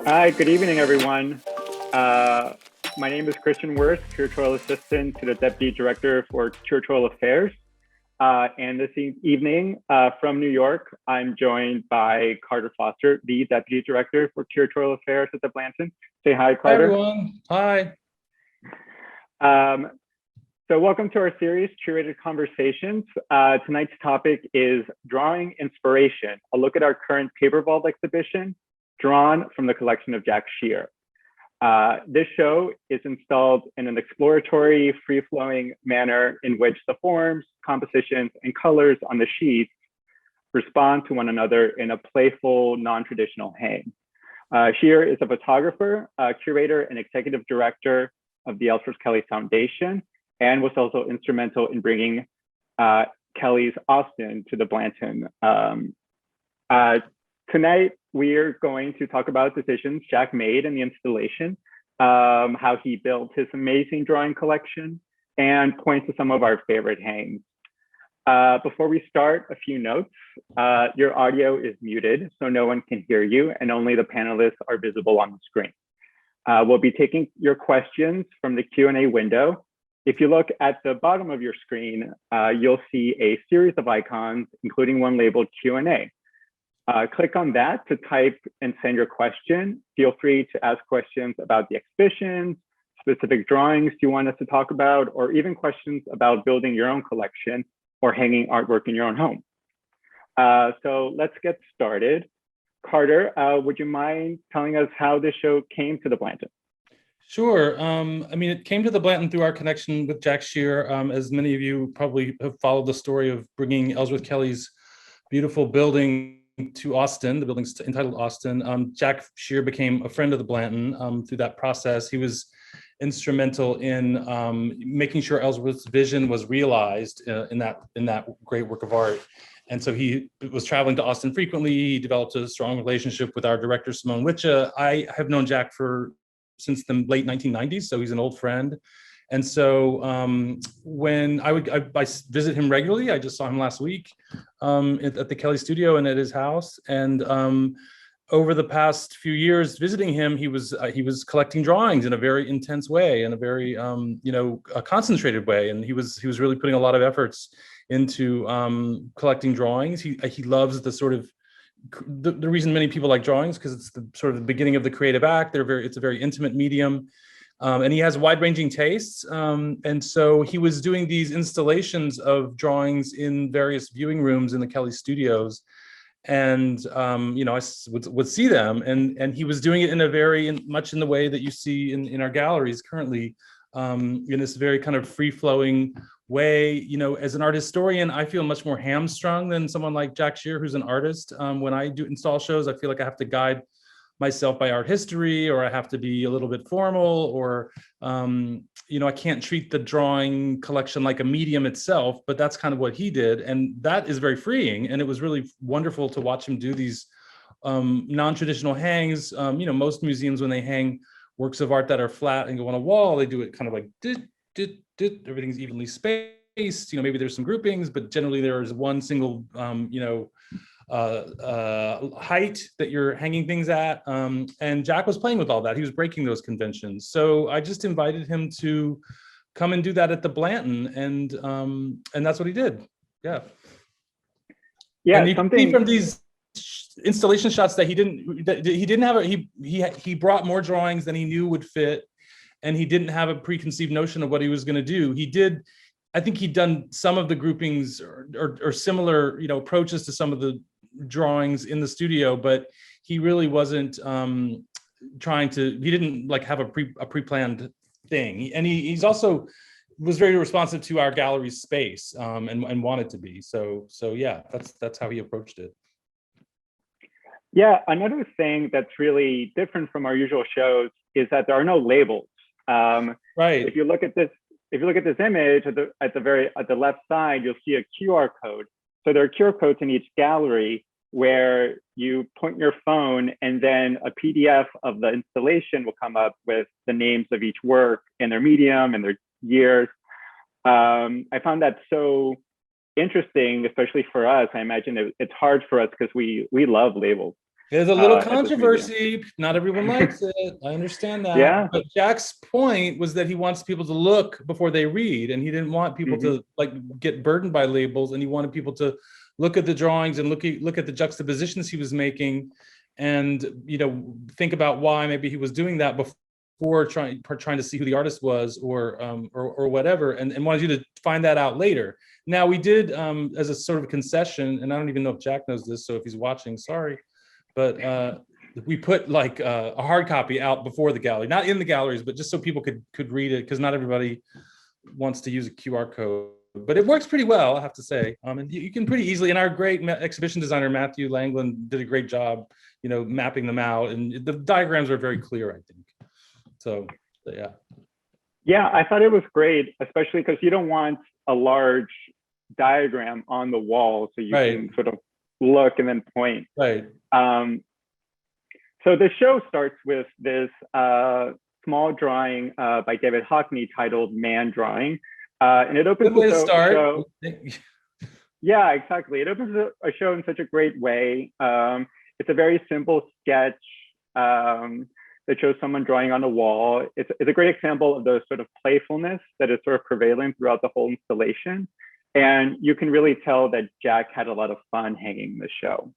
Hi, good evening, everyone. Uh, my name is Christian Wurst, curatorial assistant to the Deputy Director for Curatorial Affairs. And this evening from New York, I'm joined by Carter Foster, the Deputy Director for Curatorial Affairs at the Blanton. Say hi, Hi, Carter. everyone. Hi. So welcome to our series, Curated Conversations. Tonight's topic is Drawing Inspiration, a look at our current paper vault exhibition, drawn from the collection of Jack Shear. This show is installed in an exploratory, free-flowing manner in which the forms, compositions, and colors on the sheets respond to one another in a playful, non-traditional hang. Shear is a photographer, curator, and executive director of the Ellsworth Kelly Foundation, and was also instrumental in bringing Kelly's Austin to the Blanton. Tonight, we're going to talk about decisions Jack made in the installation, how he built his amazing drawing collection, and point to some of our favorite hangs. Before we start, a few notes. Your audio is muted, so no one can hear you, and only the panelists are visible on the screen. We'll be taking your questions from the Q&A window. If you look at the bottom of your screen, you'll see a series of icons, including one labeled Q&A. Click on that to type and send your question. Feel free to ask questions about the exhibition, specific drawings you want us to talk about, or even questions about building your own collection or hanging artwork in your own home. So let's get started. Carter, would you mind telling us how this show came to the Blanton? Sure. It came to the Blanton through our connection with Jack Shear. As many of you probably have followed the story of bringing Ellsworth Kelly's beautiful building to Austin, the building's entitled Austin. Jack Shear became a friend of the Blanton through that process. He was instrumental in making sure Ellsworth's vision was realized in that great work of art. And so he was traveling to Austin frequently. He developed a strong relationship with our director, Simone Witcha. I have known Jack since the late 1990s, so he's an old friend. And so when I visit him regularly, I just saw him last week at the Kelly studio and at his house. And over the past few years visiting him, he was collecting drawings in a very intense way, in a very a concentrated way. And he was really putting a lot of efforts into collecting drawings. He loves the sort of the reason many people like drawings, because it's the sort of the beginning of the creative act. It's a very intimate medium. And he has wide-ranging tastes. And so he was doing these installations of drawings in various viewing rooms in the Kelly studios. And, I would see them. And he was doing it much in the way that you see in our galleries currently, in this very kind of free-flowing way. As an art historian, I feel much more hamstrung than someone like Jack Shear, who's an artist. When I do install shows, I feel like I have to guide myself by art history, or I have to be a little bit formal, or I can't treat the drawing collection like a medium itself, but that's kind of what he did. And that is very freeing. And it was really wonderful to watch him do these non-traditional hangs. Most museums, when they hang works of art that are flat and go on a wall, they do it kind of like everything's evenly spaced. Maybe there's some groupings, but generally there is one single height that you're hanging things at. And Jack was playing with all that. He was breaking those conventions. So I just invited him to come and do that at the Blanton, and that's what he did. Yeah. Yeah. And you can see from these installation shots that he brought more drawings than he knew would fit, and he didn't have a preconceived notion of what he was going to do. I think he'd done some of the groupings or similar, approaches to some of the drawings in the studio, but he really wasn't he didn't like have a pre-planned thing. And he's also was very responsive to our gallery's space and wanted to be. So yeah, that's how he approached it. Yeah, another thing that's really different from our usual shows is that there are no labels. Right. If you look at this image at the left side, you'll see a QR code. So there are QR codes in each gallery where you point your phone, and then a PDF of the installation will come up with the names of each work and their medium and their years. I found that so interesting, especially for us. I imagine it's hard for us because we love labels. There's a little at this museum. controversy. Not everyone likes it. I understand that. Yeah. But Jack's point was that he wants people to look before they read, and he didn't want people to like get burdened by labels, and he wanted people to look at the drawings and look at the juxtapositions he was making, and think about why maybe he was doing that before trying to see who the artist was or whatever, and wanted you to find that out later. Now we did as a sort of concession, and I don't even know if Jack knows this, so if he's watching, sorry. But we put like a hard copy out before the gallery, not in the galleries, but just so people could read it, because not everybody wants to use a QR code. But it works pretty well, I have to say. And you can pretty easily, and our great exhibition designer, Matthew Langland, did a great job, mapping them out. And the diagrams are very clear, I think. So, yeah. Yeah, I thought it was great, especially because you don't want a large diagram on the wall, so you can sort of look and then point. Right. So the show starts with this small drawing by David Hockney titled "Man Drawing," and it opens the show. Yeah, exactly. It opens a show in such a great way. It's a very simple sketch that shows someone drawing on a wall. It's a great example of the sort of playfulness that is sort of prevalent throughout the whole installation. And you can really tell that Jack had a lot of fun hanging the show.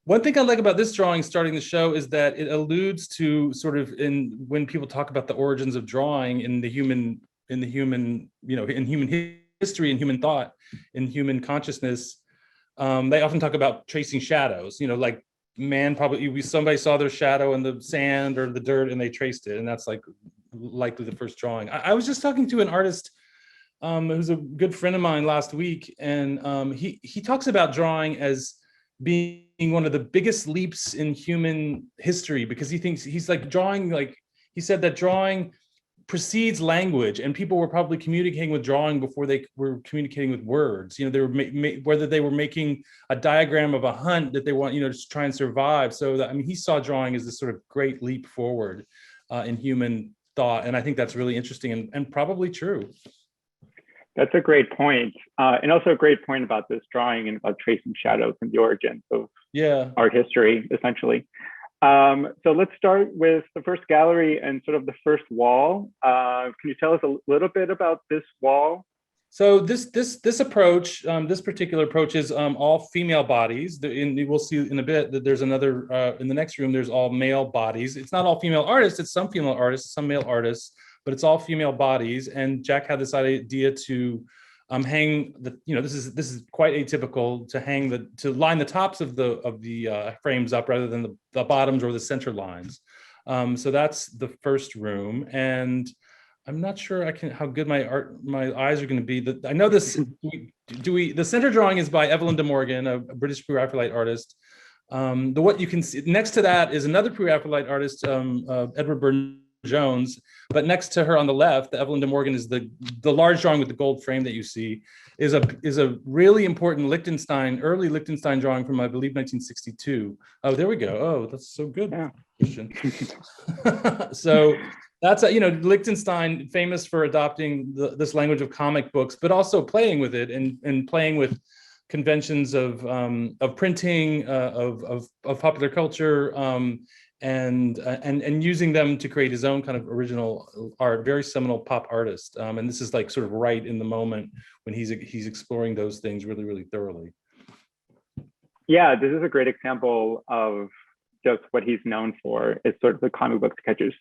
One thing I like about this drawing starting the show is that it alludes to sort of when people talk about the origins of drawing in human history and human thought, in human consciousness, they often talk about tracing shadows, like man, probably somebody saw their shadow in the sand or the dirt and they traced it. And that's likely the first drawing. I was just talking to an artist who's a good friend of mine last week, and he talks about drawing as being one of the biggest leaps in human history, because he thinks he said that drawing precedes language, and people were probably communicating with drawing before they were communicating with words. They were whether they were making a diagram of a hunt that they want, to try and survive. So that, he saw drawing as this sort of great leap forward in human thought, and I think that's really interesting and probably true. That's a great point. And also a great point about this drawing and about tracing shadows and the origins of art history, essentially. So let's start with the first gallery and sort of the first wall. Can you tell us a little bit about this wall? So this approach, this particular approach is all female bodies. We'll see in a bit that there's another, in the next room, there's all male bodies. It's not all female artists, it's some female artists, some male artists, but it's all female bodies. And Jack had this idea to hang this is quite atypical, to line the tops of the frames up rather than the bottoms or the center lines. So that's the first room, and I'm not sure how good my eyes are going to be. I know this. The center drawing is by Evelyn De Morgan, a British Pre-Raphaelite artist. What you can see next to that is another Pre-Raphaelite artist, Edward Jones, but next to her on the left, the Evelyn De Morgan, is the large drawing with the gold frame that you see, is a really important early Liechtenstein drawing from, I believe, 1962. Oh, there we go. Oh, that's so good, Christian. So that's Liechtenstein, famous for adopting this language of comic books, but also playing with it and playing with conventions of printing, of popular culture, and using them to create his own kind of original art. Very seminal pop artist, and this is like sort of right in the moment when he's exploring those things really, really thoroughly. Yeah, this is a great example of just what he's known for, is sort of the comic book sketches.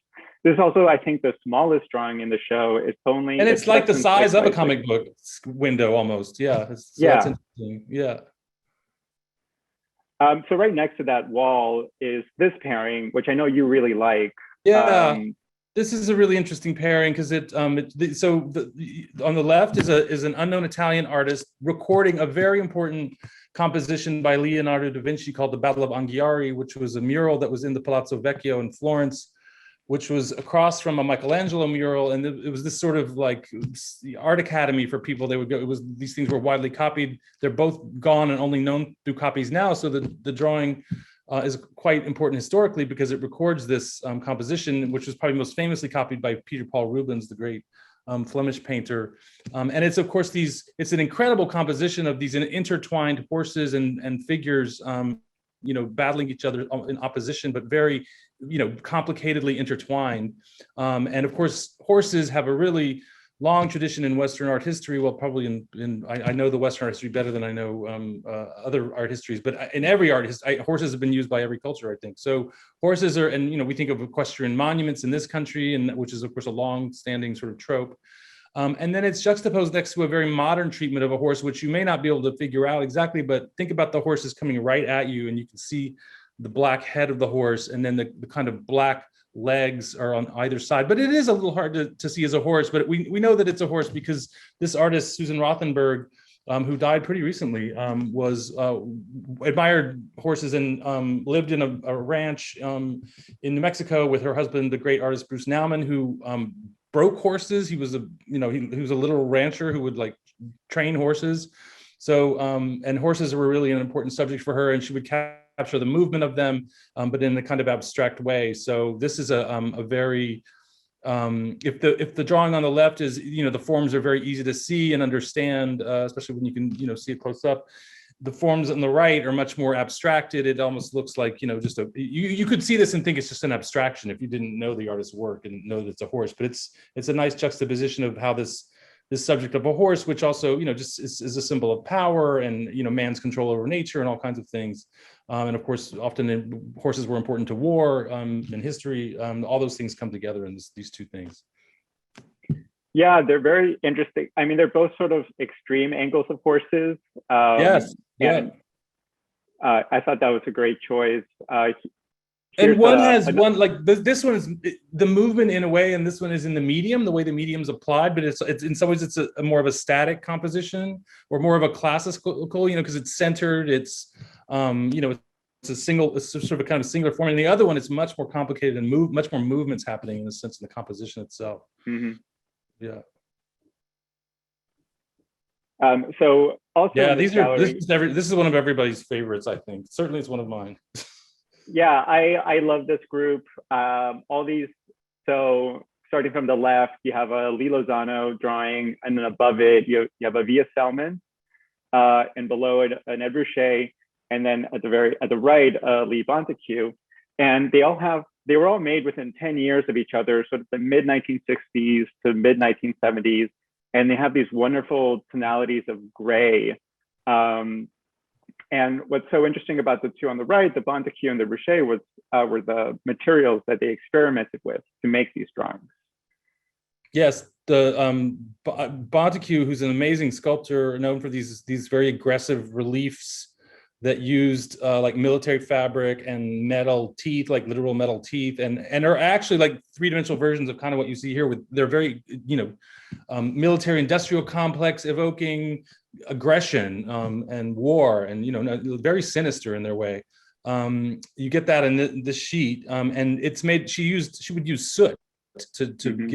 This is also, I think, the smallest drawing in the show. It's like the size of a comic book window almost. Yeah. That's interesting. Yeah. So right next to that wall is this pairing, which I know you really like. Yeah, this is a really interesting pairing because on the left is an unknown Italian artist recording a very important composition by Leonardo da Vinci called the Battle of Anghiari, which was a mural that was in the Palazzo Vecchio in Florence, which was across from a Michelangelo mural, and it was this sort of like art academy for people. They would go. These things were widely copied. They're both gone and only known through copies now. So the drawing is quite important historically because it records this composition, which was probably most famously copied by Peter Paul Rubens, the great Flemish painter. And it's of course it's an incredible composition of these intertwined horses and figures battling each other in opposition, but very, complicatedly intertwined. And of course, horses have a really long tradition in Western art history. Well, probably I know the Western art history better than I know other art histories, but in every art history, horses have been used by every culture, I think. So horses are, and we think of equestrian monuments in this country, and which is of course a long-standing sort of trope. And then it's juxtaposed next to a very modern treatment of a horse, which you may not be able to figure out exactly, but think about the horses coming right at you, and you can see the black head of the horse, and then the kind of black legs are on either side. But it is a little hard to see as a horse, but we know that it's a horse because this artist, Susan Rothenberg, who died pretty recently, was admired horses and lived in a ranch in New Mexico with her husband, the great artist Bruce Nauman, who broke horses. He was he was a literal rancher who would like train horses. So and horses were really an important subject for her, and she would capture the movement of them, but in a kind of abstract way. So this is a very if the drawing on the left is, the forms are very easy to see and understand, especially when you can, see it close up. The forms on the right are much more abstracted. It almost looks like, just you could see this and think it's just an abstraction if you didn't know the artist's work and know that it's a horse, but it's a nice juxtaposition of how this subject of a horse, which also, just is a symbol of power and, man's control over nature and all kinds of things. And of course, often horses were important to war in history. All those things come together in these two things. Yeah, they're very interesting. I mean, they're both sort of extreme angles of horses. Yes. Yeah. And, I thought that was a great choice. And one has one, like this one is the movement in a way, and this one is in the medium, the way the medium's applied, but it's in some ways it's a more of a static composition or more of a classical, because it's centered, it's it's sort of a kind of singular form. And the other one is much more complicated and much more movements happening in the sense of the composition itself. Mm-hmm. Yeah. So also, yeah, this is one of everybody's favorites, I think. Certainly it's one of mine. Yeah, I love this group. All these, so starting from the left, you have a Lee Lozano drawing, and then above it, you have a Via Selman, and below it, an Edward Shea, and then at the right, Lee Bonteque. And they were all made within 10 years of each other, sort of the mid 1960s to mid 1970s. And they have these wonderful tonalities of gray. And what's so interesting about the two on the right, the Bonteque and the Rocher, were the materials that they experimented with to make these drawings. Yes, the Bonteque, who's an amazing sculptor, known for these very aggressive reliefs that used like military fabric and metal teeth, like literal metal teeth, and are actually like three-dimensional versions of kind of what you see here. They're very, military industrial complex, evoking aggression and war, and very sinister in their way. You get that in this sheet, and it's made. She would use soot to mm-hmm.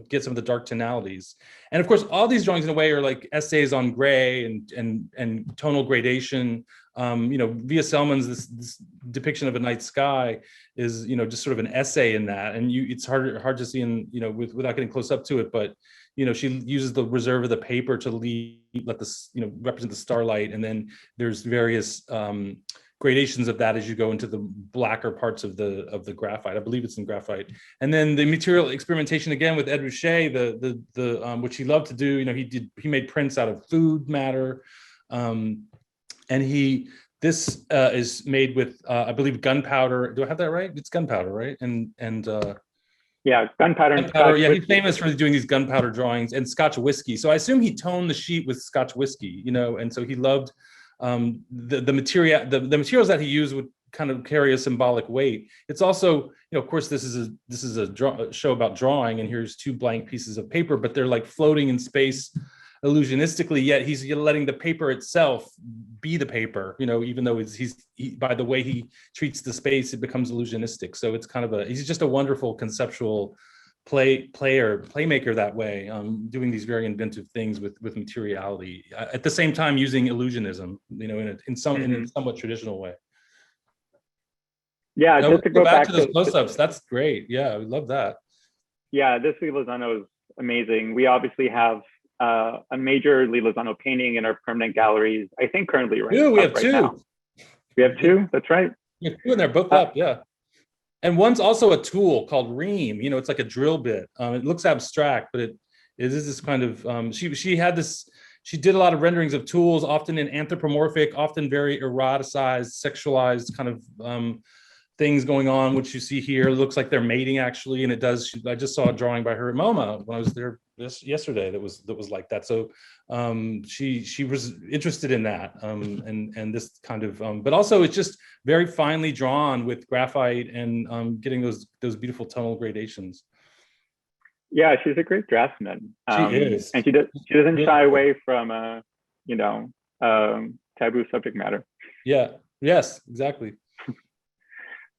get some of the dark tonalities. And of course, all these drawings in a way are like essays on gray and tonal gradation. Via Selman's this depiction of a night sky is, just sort of an essay in that, and it's hard to see without getting close up to it, but she uses the reserve of the paper to let this represent the starlight, and then there's various gradations of that as you go into the blacker parts of the graphite. I believe it's in graphite. And then the material experimentation again with Edward Shea, the which he loved to do. He made prints out of food matter, and this is made with I believe gunpowder. Do I have that right? It's gunpowder, right? And yeah, gunpowder. Yeah, he's famous for doing these gunpowder drawings and Scotch whiskey. So I assume he toned the sheet with Scotch whiskey, and so he loved the materials that he used would kind of carry a symbolic weight. It's also, of course, this is a show about drawing, and here's two blank pieces of paper, but they're like floating in space illusionistically, yet he's letting the paper itself be the paper, even though he by the way he treats the space, it becomes illusionistic. So it's kind of he's just a wonderful conceptual playmaker that way, doing these very inventive things with materiality, at the same time using illusionism, in a somewhat traditional way. Yeah, just to go back to those close-ups, that's great. Yeah, we love that. Yeah, this Lee Lozano is amazing. We obviously have a major Lee Lozano painting in our permanent galleries, I think currently we have two. Now. We have two. That's right. Yeah, two, and they're both up. Yeah. And one's also a tool called ream. You know, it's like a drill bit. It looks abstract, but it is this kind of. She did a lot of renderings of tools, often in anthropomorphic, often very eroticized, sexualized kind of things going on, which you see here. It looks like they're mating actually, and it does. I just saw a drawing by her at MoMA when I was there yesterday that was like that. So she was interested in that, and this kind of, but also it's just very finely drawn with graphite and getting those beautiful tonal gradations. Yeah, she's a great draftsman. She is, and she doesn't shy away from taboo subject matter. Yeah. Yes. Exactly.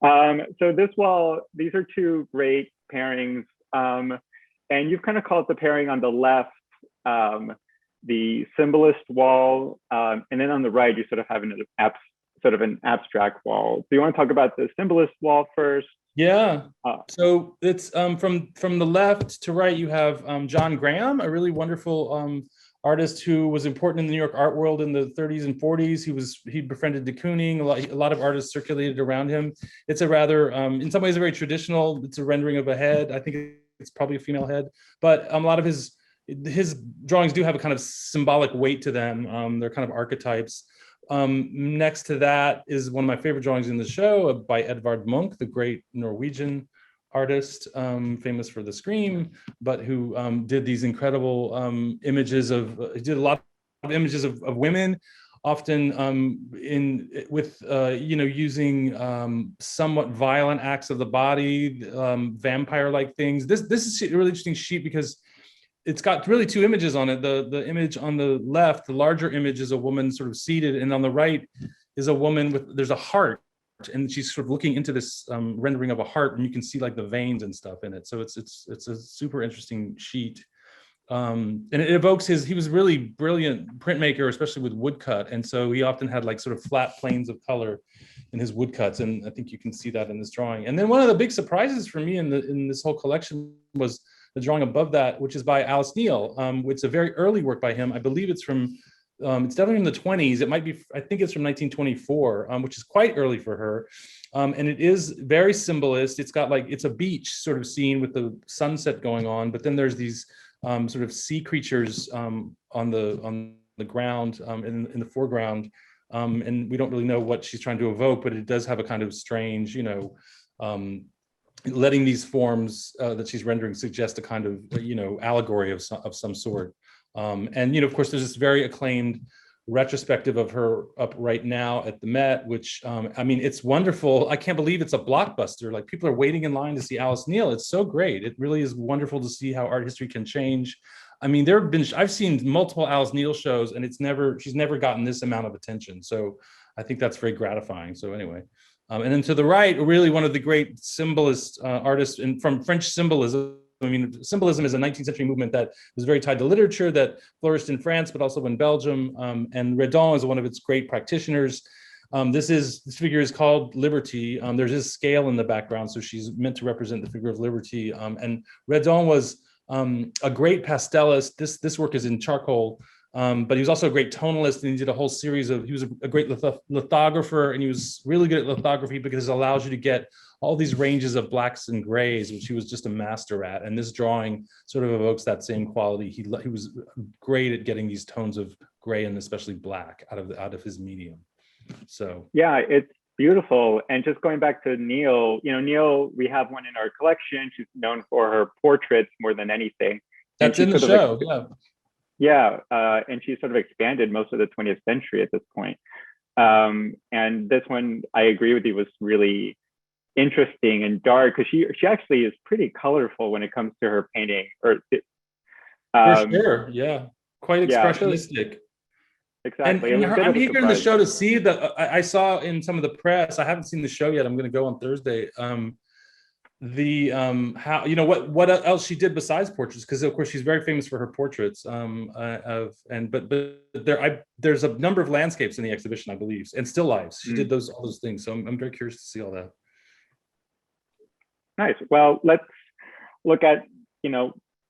So this wall, these are two great pairings, and you've kind of called the pairing on the left the symbolist wall, and then on the right you sort of have an abstract wall. Do you want to talk about the symbolist wall first? Yeah. So it's from the left to right, you have John Graham, a really wonderful artist who was important in the New York art world in the 30s and 40s. He befriended de Kooning. A lot of artists circulated around him. It's a rather, in some ways, a very traditional. It's a rendering of a head. I think it's probably a female head, but a lot of his drawings do have a kind of symbolic weight to them. They're kind of archetypes. Next to that is one of my favorite drawings in the show by Edvard Monk, the great Norwegian artist, famous for the Scream, but who did these incredible images he did a lot of images of women, often using somewhat violent acts of the body, vampire-like things. This is a really interesting sheet because it's got really two images on it. The image on the left, the larger image, is a woman sort of seated, and on the right is a woman there's a heart, and she's sort of looking into this rendering of a heart, and you can see like the veins and stuff in it. So it's a super interesting sheet, and it evokes he was really brilliant printmaker, especially with woodcut, and so he often had like sort of flat planes of color in his woodcuts, and I think you can see that in this drawing. And then one of the big surprises for me in this whole collection was the drawing above that, which is by Alice Neel. It's a very early work by him. I believe it's from, it's definitely in the 20s. It might be, I think it's from 1924, which is quite early for her. And it is very symbolist. It's got it's a beach sort of scene with the sunset going on, but then there's these sort of sea creatures on the ground in the foreground. And we don't really know what she's trying to evoke, but it does have a kind of strange, letting these forms that she's rendering suggest a kind of allegory of some sort. And of course there's this very acclaimed retrospective of her up right now at the Met, which I mean, it's wonderful. I can't believe it's a blockbuster. Like, people are waiting in line to see Alice Neel. It's so great. It really is wonderful to see how art history can change. I mean, I've seen multiple Alice Neel shows, and she's never gotten this amount of attention. So I think that's very gratifying. So anyway. And then to the right, really one of the great symbolist artists from French symbolism. I mean, symbolism is a 19th century movement that was very tied to literature, that flourished in France, but also in Belgium. And Redon is one of its great practitioners. This figure is called Liberty. There's this scale in the background, so she's meant to represent the figure of liberty. And Redon was a great pastelist. This work is in charcoal. But he was also a great tonalist, and he did a whole series he was a great lithographer, and he was really good at lithography because it allows you to get all these ranges of blacks and grays, which he was just a master at. And this drawing sort of evokes that same quality. He was great at getting these tones of gray and especially black out of his medium. So yeah, it's beautiful. And just going back to Neel, Neel, we have one in our collection. She's known for her portraits more than anything. That's in the show, yeah. Yeah, and she sort of expanded most of the 20th century at this point. And this one, I agree with you, was really interesting and dark, because she actually is pretty colorful when it comes to her painting. For sure, yeah, quite expressionistic. Exactly. And I'm eager in the show to see that. I saw in some of the press. I haven't seen the show yet. I'm going to go on Thursday. How what else she did besides portraits, because of course she's very famous for her portraits but there's a number of landscapes in the exhibition, I believe, and still lifes. She did all those things, so I'm very curious to see all that. Nice. Well, let's look at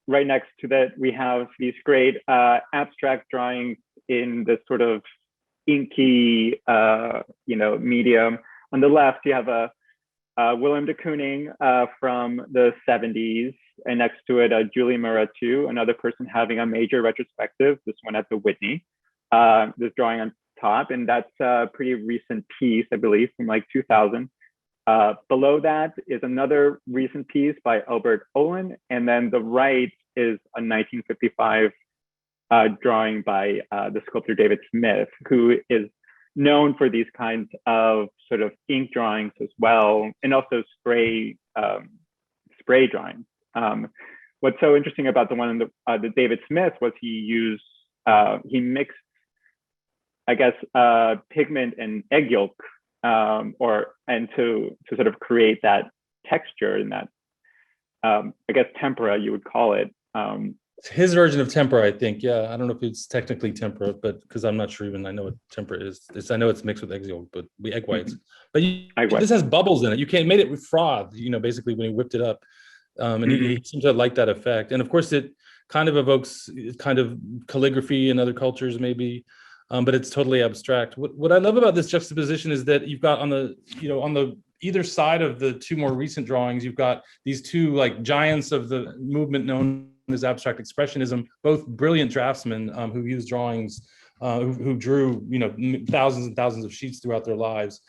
right next to that we have these great abstract drawings in this sort of inky, medium. On the left, you have a Willem de Kooning from the 70s, and next to it, Julie Muratu, another person having a major retrospective, this one at the Whitney, this drawing on top, and that's a pretty recent piece, I believe, from like 2000. Below that is another recent piece by Albert Olin, and then the right is a 1955 drawing by the sculptor David Smith, who is known for these kinds of sort of ink drawings as well, and also spray drawings. What's so interesting about the one in the David Smith was he mixed, I guess, pigment and egg yolk, and to sort of create that texture and that, I guess, tempera, you would call it. His version of tempera, I think. Yeah, I don't know if it's technically tempera, but because I'm not sure even I know what tempera is. I know it's mixed with egg yolk, but egg whites. But this has bubbles in it. You can't made it with froth. Basically when he whipped it up, and he seems to like that effect. And of course, it kind of evokes kind of calligraphy in other cultures, maybe. But it's totally abstract. What I love about this juxtaposition is that you've got on the either side of the two more recent drawings, you've got these two like giants of the movement known as abstract expressionism, both brilliant draftsmen who used drawings, who drew thousands and thousands of sheets throughout their lives.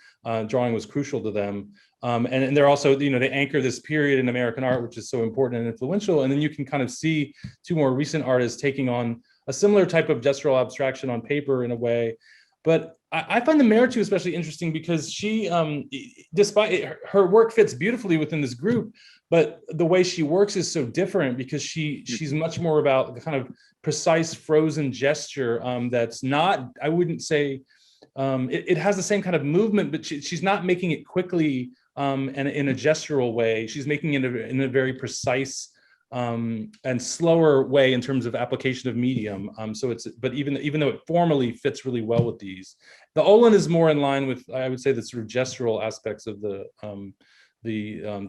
Drawing was crucial to them, and they're also they anchor this period in American art, which is so important and influential. And then you can kind of see two more recent artists taking on a similar type of gestural abstraction on paper in a way. But I find the Muratu especially interesting because she, despite her work fits beautifully within this group, but the way she works is so different because she's much more about the kind of precise frozen gesture that's not, I wouldn't say, it has the same kind of movement, but she's not making it quickly and in a gestural way. She's making it in a very precise and slower way in terms of application of medium. But even though it formally fits really well with these, the Olin is more in line with, I would say, the sort of gestural aspects of the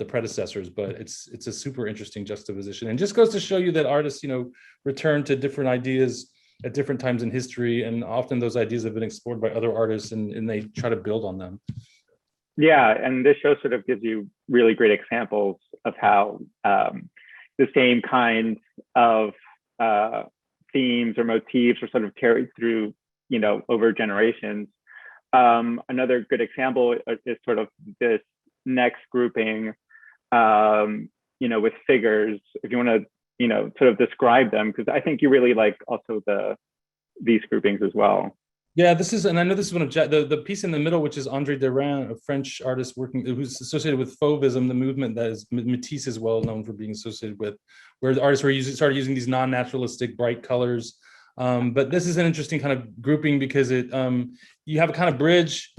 predecessors. But it's a super interesting juxtaposition, and just goes to show you that artists, return to different ideas at different times in history, and often those ideas have been explored by other artists, and they try to build on them. Yeah, and this show sort of gives you really great examples of how the same kinds of themes or motifs are sort of carried through, over generations. Another good example is sort of this next grouping, with figures. If you want to, sort of describe them, because I think you really like also these groupings as well. Yeah, and I know this is one of the piece in the middle, which is Andre Duran, a French artist who's associated with Fauvism, the movement that Matisse is well known for being associated with, where the artists started using these non-naturalistic bright colors. But this is an interesting kind of grouping because you have a kind of bridge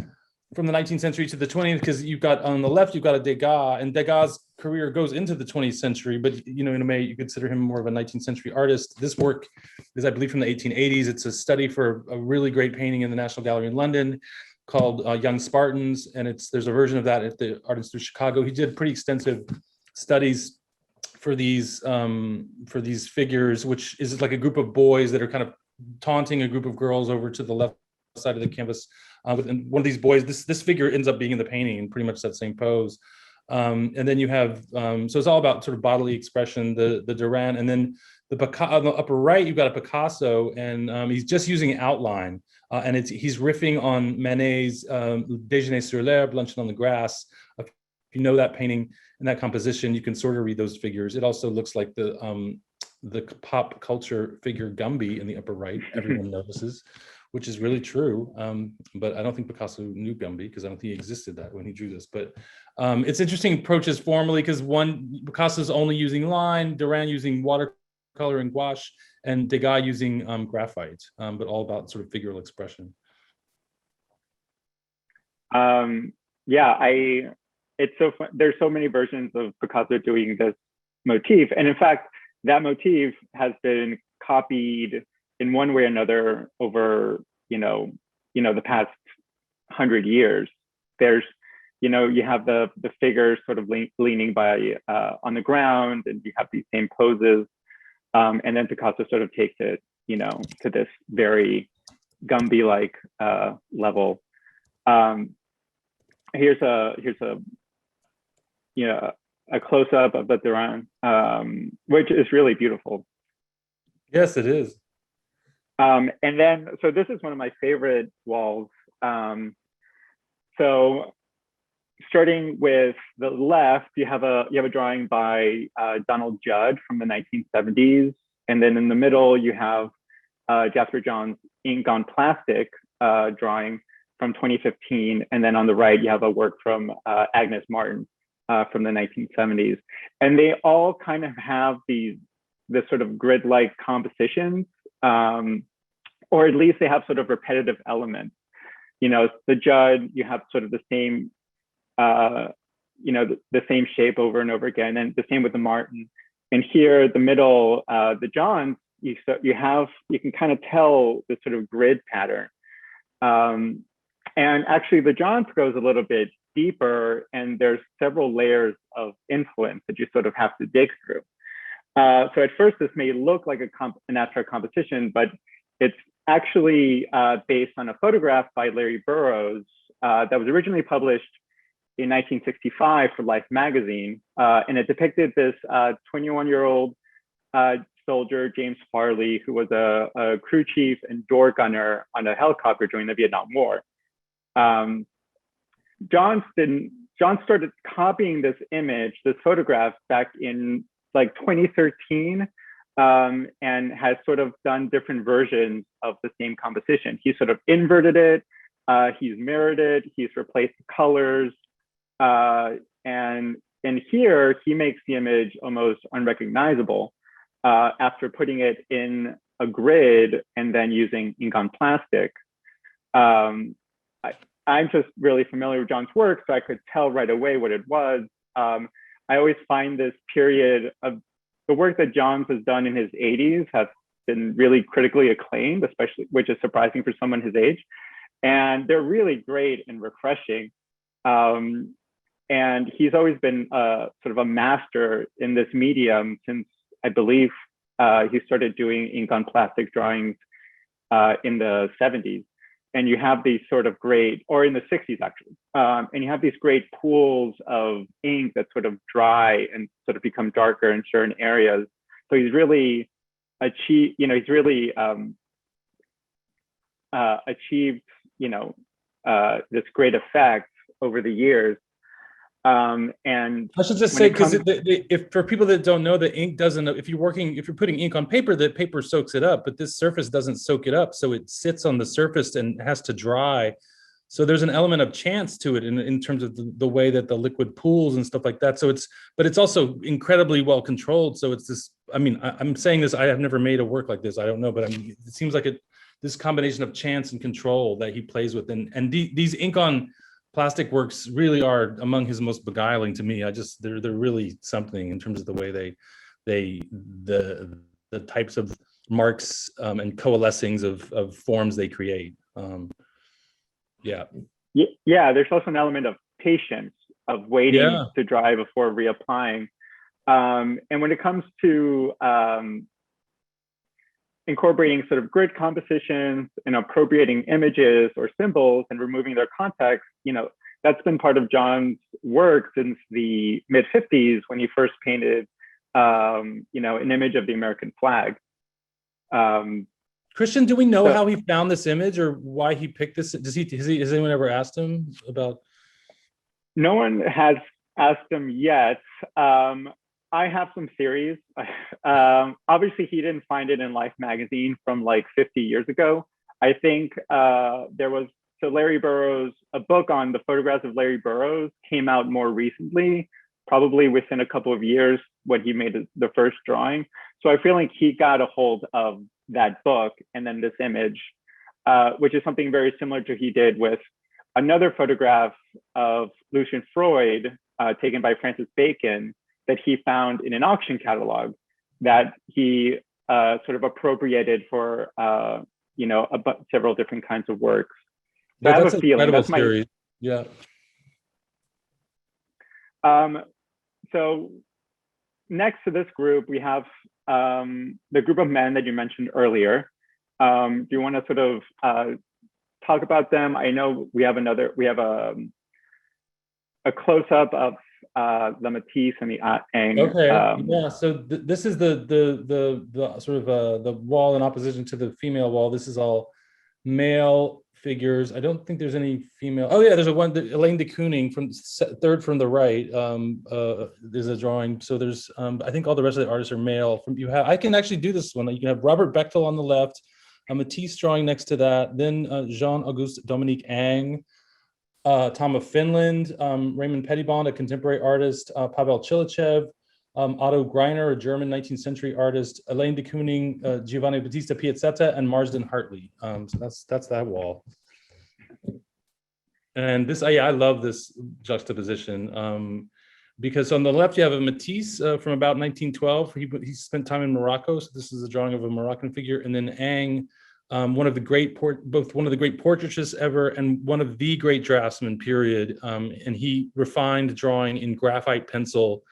from the 19th century to the 20th, because you've got on the left, you've got a Degas, and Degas' career goes into the 20th century, but in a way you consider him more of a 19th century artist. This work is, I believe, from the 1880s. It's a study for a really great painting in the National Gallery in London called Young Spartans, and there's a version of that at the Art Institute of Chicago. He did pretty extensive studies for these figures, which is like a group of boys that are kind of taunting a group of girls over to the left side of the canvas. And one of these boys, this figure ends up being in the painting in pretty much that same pose. And then you have, so it's all about sort of bodily expression, the Duran, and then on the upper right, you've got a Picasso, and he's just using outline. And he's riffing on Manet's Déjeuner sur l'herbe, Luncheon on the Grass. If you know that painting and that composition, you can sort of read those figures. It also looks like the pop culture figure Gumby in the upper right, everyone notices, which is really true. But I don't think Picasso knew Gumby, because I don't think he existed that when he drew this. But it's interesting approaches formally, because Picasso's only using line, Duran using watercolor and gouache, and Degas using graphite, but all about sort of figural expression. It's so fun. There's so many versions of Picasso doing this motif, and in fact, that motif has been copied in one way or another over, the past 100 years. There's, you have the figures sort of leaning by on the ground, and you have these same poses, and then Picasso sort of takes it, to this very, Gumby-like level. Here's a a close-up of the Duran, which is really beautiful. Yes, it is. And then, so this is one of my favorite walls. So starting with the left, you have a drawing by Donald Judd from the 1970s, and then in the middle you have Jasper John's ink on plastic drawing from 2015, and then on the right you have a work from Agnes Martin from the 1970s, and they all kind of have this sort of grid-like compositions, or at least they have sort of repetitive elements. The Judd, you have sort of the same, the same shape over and over again, and the same with the Martin. And here, the middle, the Johns, you can kind of tell the sort of grid pattern. And actually, the Johns goes a little bit deeper, and there's several layers of influence that you sort of have to dig through. So at first, this may look like an abstract composition, but it's actually based on a photograph by Larry Burroughs that was originally published in 1965 for Life magazine. And it depicted this 21-year-old soldier, James Farley, who was a crew chief and door gunner on a helicopter during the Vietnam War. John started copying this image, this photograph, back in like 2013, and has sort of done different versions of the same composition. He sort of inverted it, he's mirrored it, he's replaced the colors, and here he makes the image almost unrecognizable after putting it in a grid and then using ink on plastic. I'm just really familiar with John's work, so I could tell right away what it was. I always find this period of the work that Johns has done in his 80s has been really critically acclaimed, especially, which is surprising for someone his age. And they're really great and refreshing. And he's always been sort of a master in this medium since, I believe, he started doing ink on plastic drawings in the 70s. And you have these sort of great, or in the 60s actually, and you have these great pools of ink that sort of dry and sort of become darker in certain areas. So he's really achieved, achieved, this great effect over the years. And I should just say, because if for people that don't know, the ink doesn't, if you're putting ink on paper, the paper soaks it up, but this surface doesn't soak it up. So it sits on the surface and has to dry. So there's an element of chance to it in terms of the way that the liquid pools and stuff like that. So but it's also incredibly well controlled. So it's this, I'm saying this, I have never made a work like this. I don't know, but it seems like this combination of chance and control that he plays with. And these ink on plastic works really are among his most beguiling to me. They're really something in terms of the way the types of marks and coalescings of forms they create. Yeah, there's also an element of patience, of waiting to dry before reapplying. And when it comes to incorporating sort of grid compositions and appropriating images or symbols and removing their context, that's been part of John's work since the mid-50s when he first painted, an image of the American flag. Christian, do we know how he found this image or why he picked this? Has anyone ever asked him about? No one has asked him yet. I have some theories. Obviously, he didn't find it in Life magazine from like 50 years ago. I think there was, so Larry Burroughs, a book on the photographs of Larry Burroughs came out more recently, probably within a couple of years when he made the first drawing. So I feel like he got a hold of that book and then this image, which is something very similar to he did with another photograph of Lucian Freud taken by Francis Bacon, that he found in an auction catalog that he sort of appropriated for, several different kinds of works. So I have a feeling that's my. Yeah. So next to this group, we have the group of men that you mentioned earlier. Do you want to sort of talk about them? I know we have a close up of the Matisse and the Eng. Okay. Yeah. So this is the sort of the wall in opposition to the female wall. This is all male figures. I don't think there's any female. Oh yeah, there's Elaine de Kooning from third from the right. There's a drawing. So there's I think all the rest of the artists are male. I can actually do this one. You can have Robert Bechtel on the left, a Matisse drawing next to that, then Jean-Auguste Dominique Eng, Tom of Finland, Raymond Pettibon, a contemporary artist, Pavel Chilachev, Otto Greiner, a German 19th century artist, Elaine de Kooning, Giovanni Battista Piazzetta, and Marsden Hartley. So that's that wall. And this, I love this juxtaposition because on the left you have a Matisse from about 1912. He spent time in Morocco, so this is a drawing of a Moroccan figure, and then Eng, one of the great portraitists ever and one of the great draftsmen, period. And he refined drawing in graphite pencil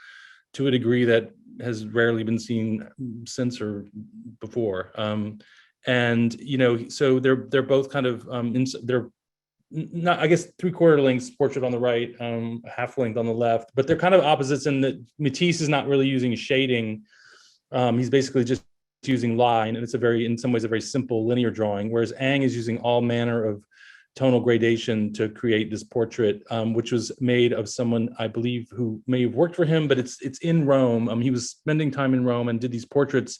to a degree that has rarely been seen since or before. And so they're both kind of they're not, I guess, 3/4 length portrait on the right, half length on the left, but they're kind of opposites in that Matisse is not really using shading. He's basically just using line, and it's in some ways a very simple linear drawing, whereas Eng is using all manner of tonal gradation to create this portrait, which was made of someone, I believe, who may have worked for him, but it's in Rome. He was spending time in Rome and did these portraits.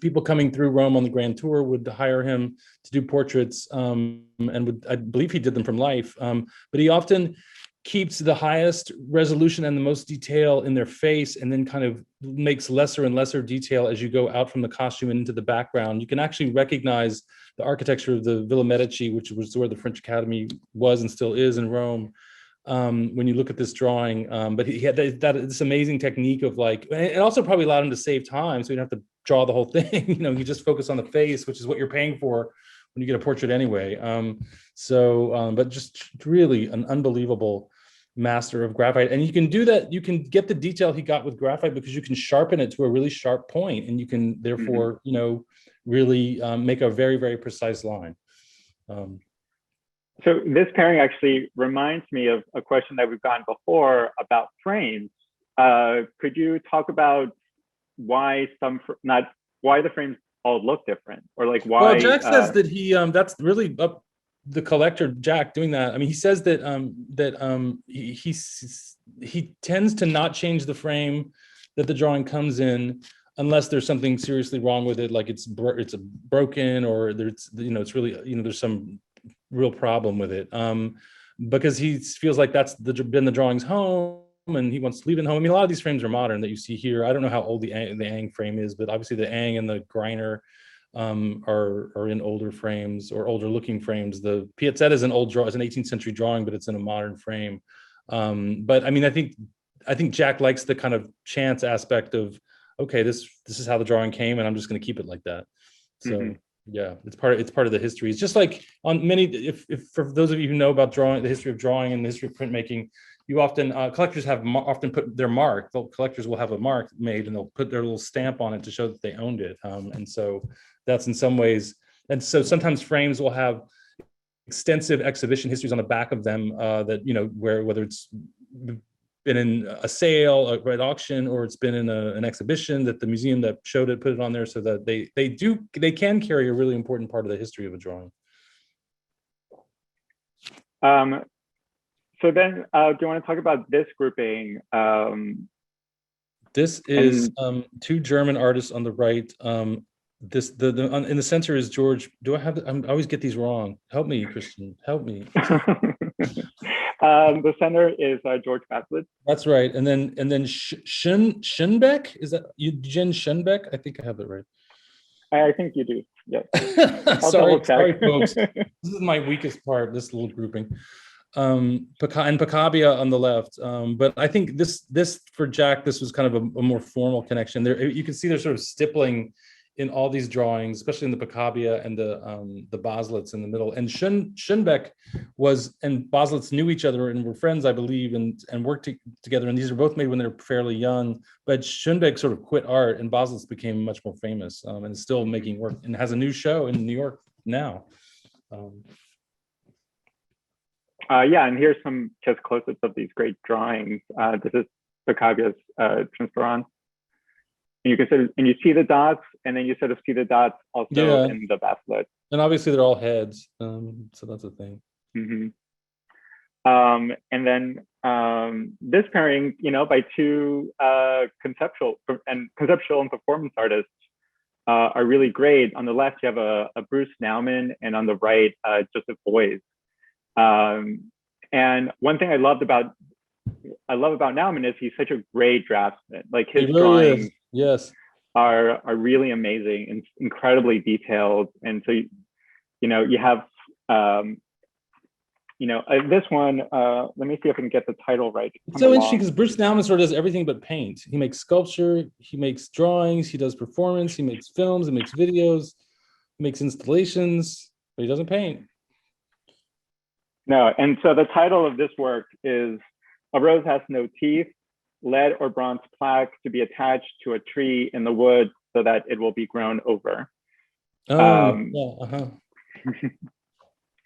People coming through Rome on the Grand Tour would hire him to do portraits, and I believe he did them from life. But he often keeps the highest resolution and the most detail in their face, and then kind of makes lesser and lesser detail as you go out from the costume and into the background. You can actually recognize the architecture of the Villa Medici, which was where the French Academy was and still is in Rome, when you look at this drawing. But he had this amazing technique of it also probably allowed him to save time, so you don't have to draw the whole thing. You just focus on the face, which is what you're paying for when you get a portrait anyway. But just really an unbelievable master of graphite. And you can do that, you can get the detail he got with graphite because you can sharpen it to a really sharp point, and you can therefore, really make a very, very precise line. So this pairing actually reminds me of a question that we've gotten before about frames. Could you talk about why the frames all look different, or why? Well, Jack says that that's really up the collector, Jack, doing that. I mean, he says that he tends to not change the frame that the drawing comes in unless there's something seriously wrong with it, like it's broken, or it's really there's some real problem with it. Because he feels like that's been the drawing's home, and he wants to leave it home. I mean, a lot of these frames are modern that you see here. I don't know how old the Eng frame is, but obviously the Eng and the Greiner are in older frames or older looking frames. The Piazzetta is an 18th century drawing, but it's in a modern frame. But I mean, I think Jack likes the kind of chance aspect of, okay, this is how the drawing came, and I'm just going to keep it like that. So yeah, it's part of the history. It's just like on many, if for those of you who know about drawing, the history of drawing and the history of printmaking, you often collectors often put their mark. Collectors will have a mark made, and they'll put their little stamp on it to show that they owned it. And so that's in some ways. And so sometimes frames will have extensive exhibition histories on the back of them that whether it's been in a sale or at auction, or it's been in an exhibition that the museum that showed it put it on there, so that they can carry a really important part of the history of a drawing. So then, do you want to talk about this grouping? This is two German artists on the right. In the center is George. Do I have? I always get these wrong. Help me, Christian. Help me. The center is George Baslitz. That's right. And then Schönbeck, is that Eugen Schönbeck? I think I have it right. I think you do. Yes. sorry, folks. This is my weakest part. This little grouping. And Pacabia on the left. But I think this for Jack, this was kind of a more formal connection. There, you can see they're sort of stippling in all these drawings, especially in the Picabia and the Boslets in the middle. And Schönbeck and Boslets knew each other and were friends, I believe, and worked together. And these are both made when they're fairly young. But Schönbeck sort of quit art, and Boslets became much more famous, and is still making work and has a new show in New York now. Yeah, and here's some just close-ups of these great drawings. This is Picabia's Transparent. And you can sort of, and you see the dots, and then you sort of see the dots also in the Baslet. And obviously they're all heads, so that's a thing. Mm-hmm. And then this pairing, by two conceptual and performance artists are really great. On the left, you have a Bruce Nauman, and on the right, Joseph Beuys. And one thing I love about Nauman is he's such a great draftsman. Like his drawings are really amazing and incredibly detailed. And so, you have, this one, let me see if I can get the title right. It's so interesting because Bruce Nauman sort of does everything but paint. He makes sculpture, he makes drawings, he does performance, he makes films, he makes videos, he makes installations, but he doesn't paint. No, and so the title of this work is "A Rose Has No Teeth, Lead or Bronze Plaque to be attached to a tree in the woods so that it will be grown over."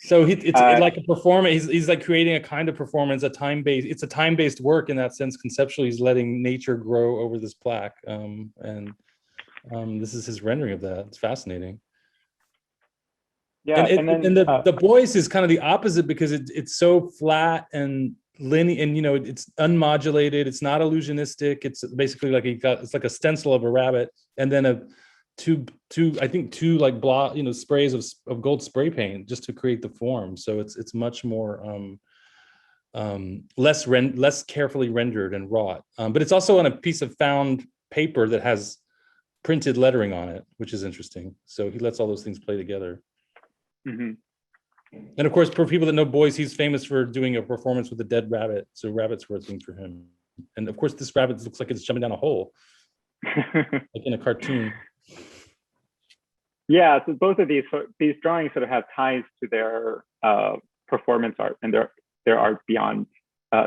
So it's like a performance. He's like creating a kind of performance, it's a time-based work in that sense. Conceptually, he's letting nature grow over this plaque. This is his rendering of that. It's fascinating. Yeah, and the Beuys is kind of the opposite because it's so flat and linear, and it's unmodulated. It's not illusionistic. It's basically like it's like a stencil of a rabbit, and then two like sprays of gold spray paint just to create the form. So it's much more less carefully rendered and wrought. But it's also on a piece of found paper that has printed lettering on it, which is interesting. So he lets all those things play together. Mm-hmm. And of course, for people that know Beuys, he's famous for doing a performance with a dead rabbit. So rabbits were a thing for him. And of course, this rabbit looks like it's jumping down a hole, like in a cartoon. Yeah, so both of these drawings sort of have ties to their performance art and their art beyond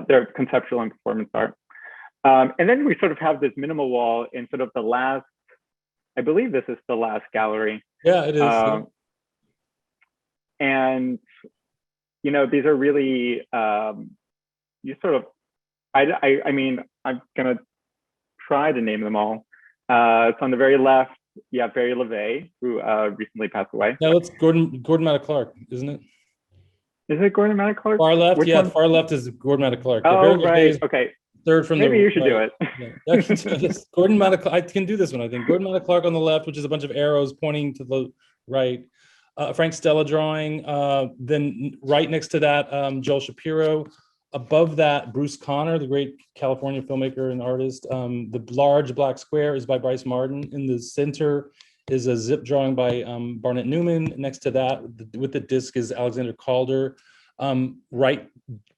their conceptual and performance art. And then we sort of have this minimal wall in sort of the last, I believe this is the last gallery. Yeah, it is. And, these are really, you sort of, I mean, I'm going to try to name them all. So on the very left, you have Barry Levay, who recently passed away. No, it's Gordon Matta Clark, isn't it? Is it Gordon Matta Clark? Far left, one? Far left is Gordon Matta Clark. Oh, right, okay. Third from Maybe you should do it. Yeah. Gordon Matta Clark, I can do this one, I think. Gordon Matta Clark on the left, which is a bunch of arrows pointing to the right. Frank Stella drawing. Then right next to that, Joel Shapiro. Above that, Bruce Conner, the great California filmmaker and artist. The large black square is by Bryce Martin. In the center is a zip drawing by Barnett Newman. Next to that, with the disc, is Alexander Calder. Right,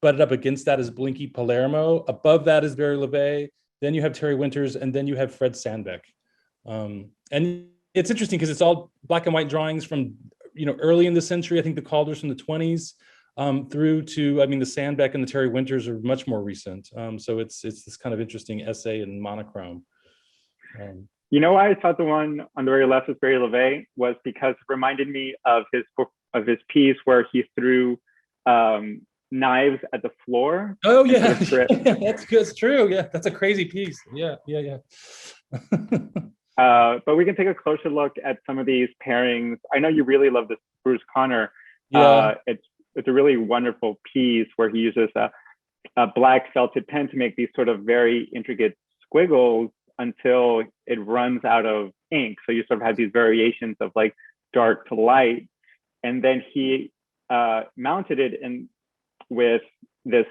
butted up against that is Blinky Palermo. Above that is Barry Levay. Then you have Terry Winters, and then you have Fred Sandbeck. And it's interesting because it's all black and white drawings from early in the century. I think the Calders from the 20s. Through to, the Sandbeck and the Terry Winters are much more recent. So it's this kind of interesting essay and monochrome. Why I thought the one on the very left was Barry Levay was because it reminded me of his piece where he threw knives at the floor. Oh yeah, that's good. It's true. Yeah, that's a crazy piece. Yeah. But we can take a closer look at some of these pairings. I know you really love this Bruce Conner. Yeah. It's a really wonderful piece where he uses a black felted pen to make these sort of very intricate squiggles until it runs out of ink. So you sort of have these variations of like dark to light. And then he mounted it with this,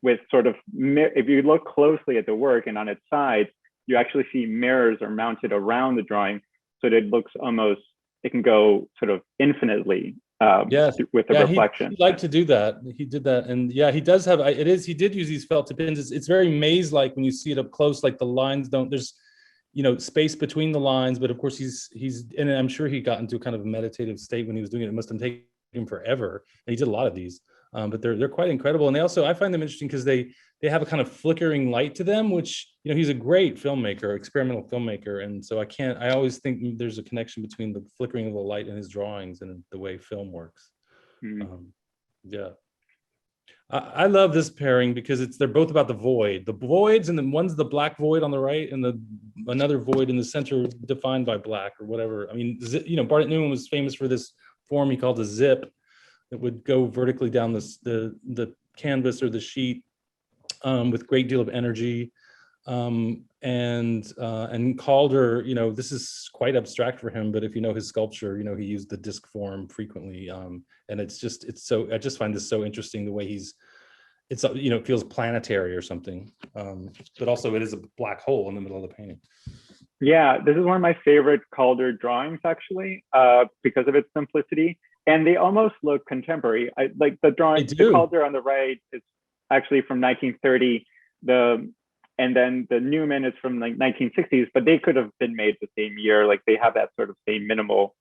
with sort of, if you look closely at the work and on its sides, you actually see mirrors are mounted around the drawing. So that it looks almost, it can go sort of infinitely. With the reflection. He'd like to do that. He did that, and he does have. He did use these felted pins. It's very maze-like when you see it up close. Like the lines don't. There's, space between the lines, but of course and I'm sure he got into a kind of a meditative state when he was doing it. It must have taken him forever. And he did a lot of these, but they're quite incredible. And I find them interesting because they have a kind of flickering light to them, which, he's a great filmmaker, experimental filmmaker. And so I always think there's a connection between the flickering of the light in his drawings and the way film works. Yeah. I love this pairing because they're both about the void. The voids, and then one's the black void on the right, and another void in the center defined by black or whatever. I mean, Barnett Newman was famous for this form he called a zip that would go vertically down the canvas or the sheet with great deal of energy. And Calder, this is quite abstract for him, but if you know his sculpture, he used the disc form frequently. And I just find this so interesting, the way it feels planetary or something. But also it is a black hole in the middle of the painting. Yeah, this is one of my favorite Calder drawings, actually, because of its simplicity. And they almost look contemporary. Like the drawing, the Calder on the right is actually from 1930. And then the Newman is from like 1960s, but they could have been made the same year. Like they have that sort of same minimal,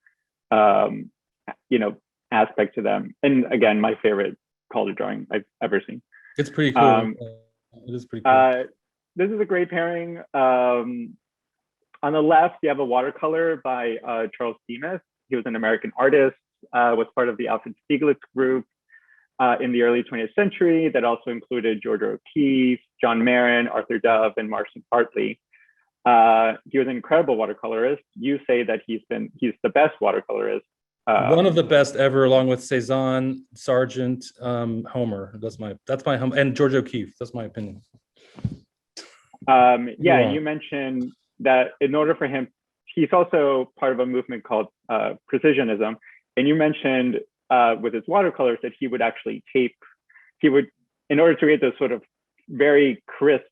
aspect to them. And again, my favorite Calder drawing I've ever seen. It's pretty cool. It is pretty cool. This is a great pairing. On the left, you have a watercolor by Charles Demus. He was an American artist, was part of the Alfred Stieglitz group in the early 20th century that also included George O'Keeffe, John Marin, Arthur Dove, and Marston Hartley. He was an incredible watercolorist. You say that he's the best watercolorist. One of the best ever, along with Cezanne, Sargent, Homer. That's my and George O'Keeffe. That's my opinion. You mentioned that in order for him, he's also part of a movement called precisionism, and you mentioned with his watercolors that he would actually in order to create those sort of very crisp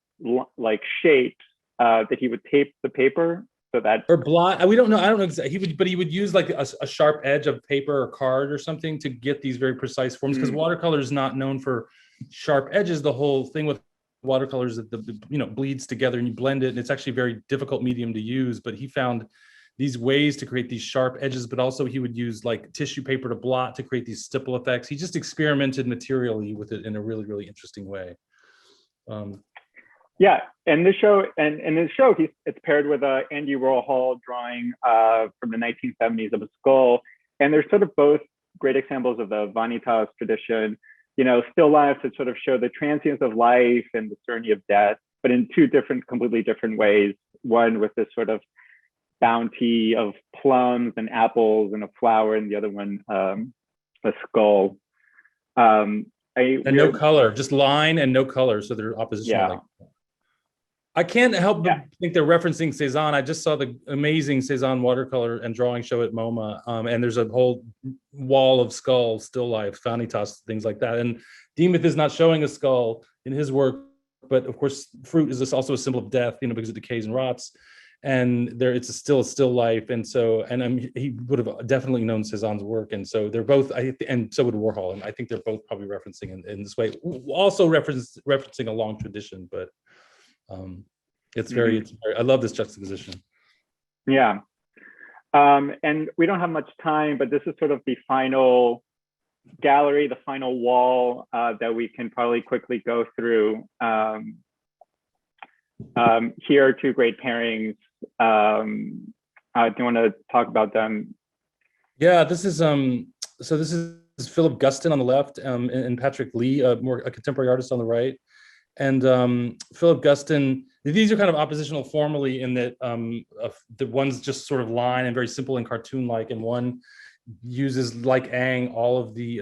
like shapes, that he would tape the paper so that, or blot. We don't know. I don't know exactly. He would use like a sharp edge of paper or card or something to get these very precise forms, because watercolor is not known for sharp edges. The whole thing with watercolors is that bleeds together and you blend it, and it's actually a very difficult medium to use. But he found these ways to create these sharp edges, but also he would use like tissue paper to blot to create these stipple effects. He just experimented materially with it in a really, really interesting way. And this show, it's paired with a Andy Warhol drawing from the 1970s of a skull, and they're sort of both great examples of the Vanitas tradition. Still lifes that sort of show the transience of life and the certainty of death, but in two completely different ways. One with this sort of bounty of plums and apples and a flower, and the other one a skull. And no color, just line and no color, so they're oppositional. Yeah. I can't help but think they're referencing Cezanne. I just saw the amazing Cezanne watercolor and drawing show at MoMA, and there's a whole wall of skulls, still life, Vanitas, things like that. And Demuth is not showing a skull in his work, but of course, fruit is also a symbol of death, because it decays and rots. And it's still a still life, and so he would have definitely known Cezanne's work, and so they're both. And so would Warhol, and I think they're both probably referencing in this way, also referencing a long tradition. But it's very. I love this juxtaposition. Yeah, and we don't have much time, but this is sort of the final gallery, the final wall that we can probably quickly go through. Here are two great pairings. Do you want to talk about them? Yeah, this is Philip Gustin on the left, and Patrick Lee, a contemporary artist, on the right. And Philip Gustin, these are kind of oppositional formally in that the one's just sort of line and very simple and cartoon-like, and one uses, like Ang, all of the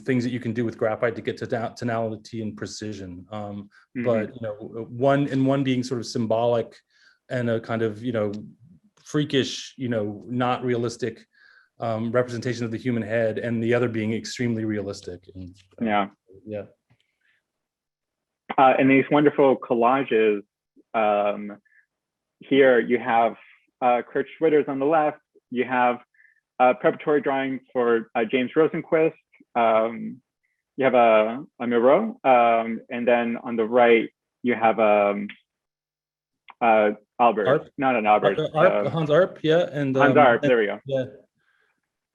things that you can do with graphite to get to tonality and precision. But one being sort of symbolic and a kind of freakish, not realistic representation of the human head, and the other being extremely realistic. And, and these wonderful collages. Here you have Kurt Schwitter's on the left. You have preparatory drawings for James Rosenquist. You have a Miro, and then on the right you have Albert, Arp, not an Albert. Hans Arp, yeah, and Hans Arp. There we go. yeah,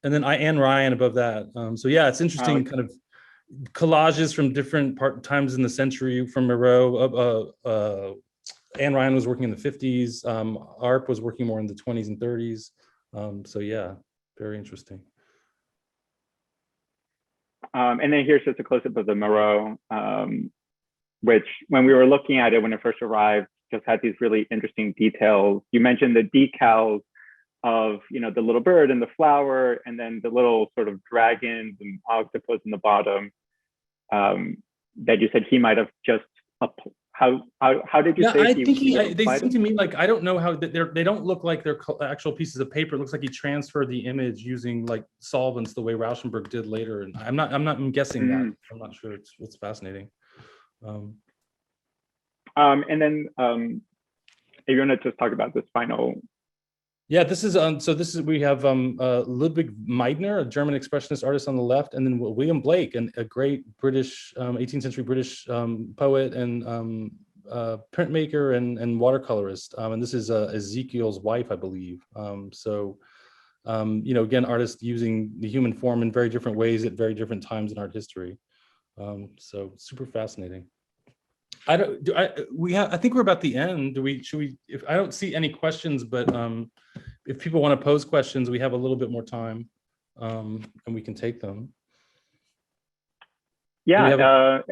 and then Anne Ryan above that. So yeah, it's interesting, kind of collages from different times in the century from Moreau. Anne Ryan was working in the 50s. Arp was working more in the 20s and 30s. So yeah, very interesting. And then here's just a close-up of the Moreau, which when we were looking at it when it first arrived, just had these really interesting details. You mentioned the decals of, you know, the little bird and the flower, and then the little sort of dragons and octopus in the bottom, that you said he might have just, how did you say? I think they seem to me like, I don't know how they don't look like they're actual pieces of paper. It looks like he transferred the image using like solvents the way Rauschenberg did later. And I'm guessing that. I'm not sure. It's fascinating. And then if you want to just talk about this final. Yeah, this is we have Ludwig Meidner, a German expressionist artist on the left, and then William Blake, a great British 18th century British poet and printmaker and watercolorist. And this is Ezekiel's wife, I believe. You know, again, artists using the human form in very different ways at very different times in art history. So super fascinating. I think we're about the end. Should we? If I don't see any questions, but if people want to pose questions, we have a little bit more time, and we can take them. Yeah.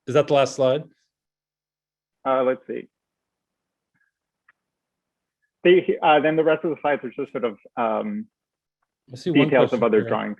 Is that the last slide? Let's see. Then the rest of the slides are just sort of details of other drawings.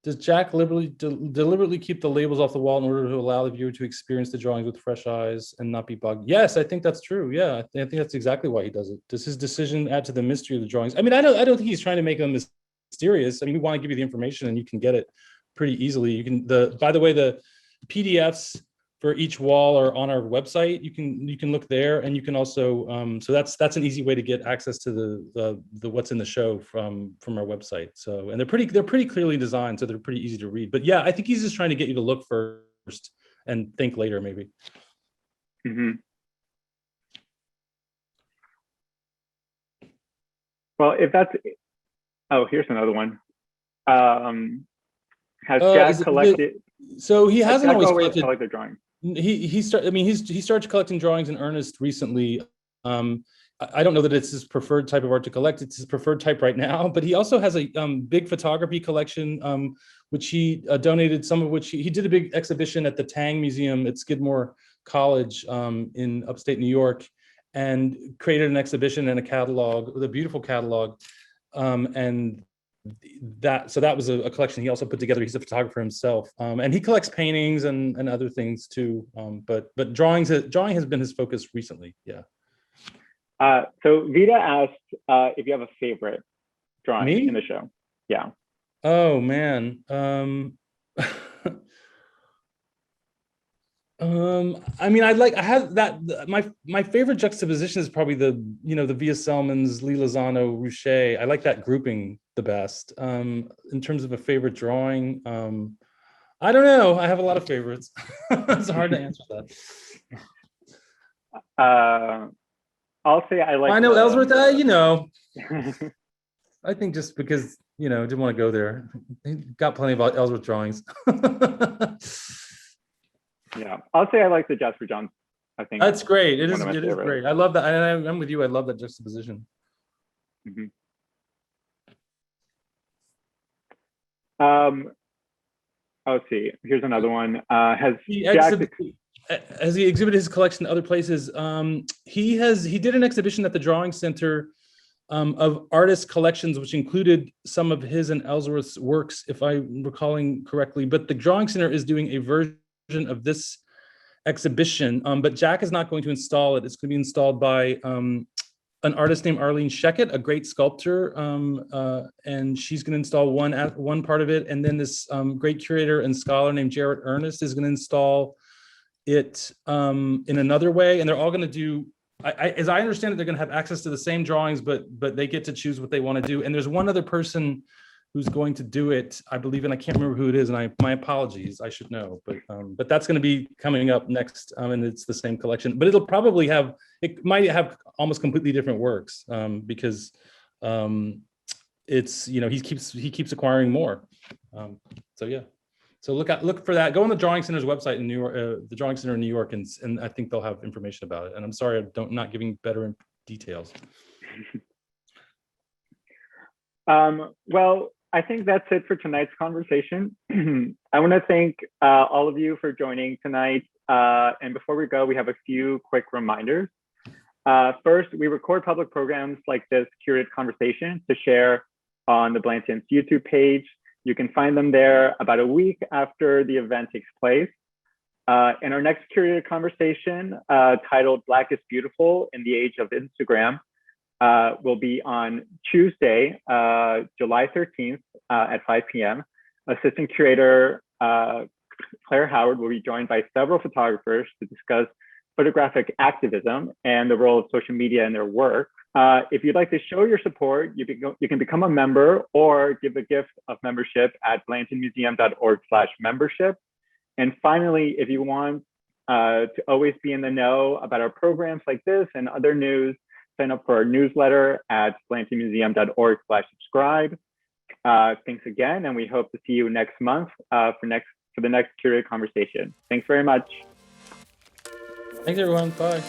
Does Jack deliberately keep the labels off the wall in order to allow the viewer to experience the drawings with fresh eyes and not be bugged? Yes, I think that's true. Yeah, I think that's exactly why he does it. Does his decision add to the mystery of the drawings? I mean, I don't think he's trying to make them mysterious. I mean, we want to give you the information, and you can get it pretty easily. You can by the way, the PDFs for each wall are on our website. You can look there, and you can also so that's an easy way to get access to the what's in the show from our website. So, and they're pretty clearly designed, so they're pretty easy to read. But yeah, I think he's just trying to get you to look first and think later, maybe. Mm-hmm. Well, if that's, here's another one. Has Jack collected? So he hasn't always collected drawings. He started collecting drawings in earnest recently. I don't know that it's his preferred type of art to collect. It's his preferred type right now, but he also has a big photography collection, which he donated, some of which he did a big exhibition at the Tang Museum at Skidmore College in upstate New York, and created an exhibition and a catalog, with a beautiful catalog. And that was a collection he also put together. He's a photographer himself, and he collects paintings and other things too. But drawing has been his focus recently. Yeah. So Vida asked if you have a favorite drawing in the show. Yeah. Oh man. I mean, I have that. My favorite juxtaposition is probably the Via Selman's, Lee Lozano, Rouchet. I like that grouping the best. In terms of a favorite drawing, I don't know. I have a lot of favorites. It's hard to answer that. I'll say I like. I know Ellsworth. I think just because didn't want to go there. He got plenty of Ellsworth drawings. Yeah, I'll say I like the Jasper Johns. I think that's great. It is great. I love that. And I'm with you. I love that juxtaposition. Mm-hmm. Let's see. Here's another one. Has he exhibited his collection other places? He did an exhibition at the Drawing Center of artist collections, which included some of his and Ellsworth's works, if I'm recalling correctly. But the Drawing Center is doing a version of this exhibition, but Jack is not going to install it. It's going to be installed by an artist named Arlene Sheckett, a great sculptor, and she's going to install one part of it, and then this great curator and scholar named Jarrett Ernest is going to install it in another way, and they're all going to do, as I understand it, they're going to have access to the same drawings, but they get to choose what they want to do. And there's one other person who's going to do it, I believe, and I can't remember who it is, and my apologies, I should know, but that's going to be coming up next, and it's the same collection, but it might have almost completely different works, because it's, he keeps acquiring more. So yeah, so look for that. Go on the Drawing Center's website in New York, the Drawing Center in New York, and I think they'll have information about it. And I'm sorry I'm not giving better details. Well, I think that's it for tonight's conversation. I want to thank all of you for joining tonight. And before we go, we have a few quick reminders. First, we record public programs like this curated conversation to share on the Blanton's YouTube page. You can find them there about a week after the event takes place. And our next curated conversation, titled Black is Beautiful in the Age of Instagram, will be on Tuesday, July 13th at 5 p.m. Assistant curator Claire Howard will be joined by several photographers to discuss photographic activism and the role of social media in their work. If you'd like to show your support, you can become a member or give a gift of membership at blantonmuseum.org/membership. And finally, if you want to always be in the know about our programs like this and other news, sign up for our newsletter at blantonmuseum.org/subscribe. Thanks again, and we hope to see you next month for the next curated conversation. Thanks very much. Thanks, everyone. Bye.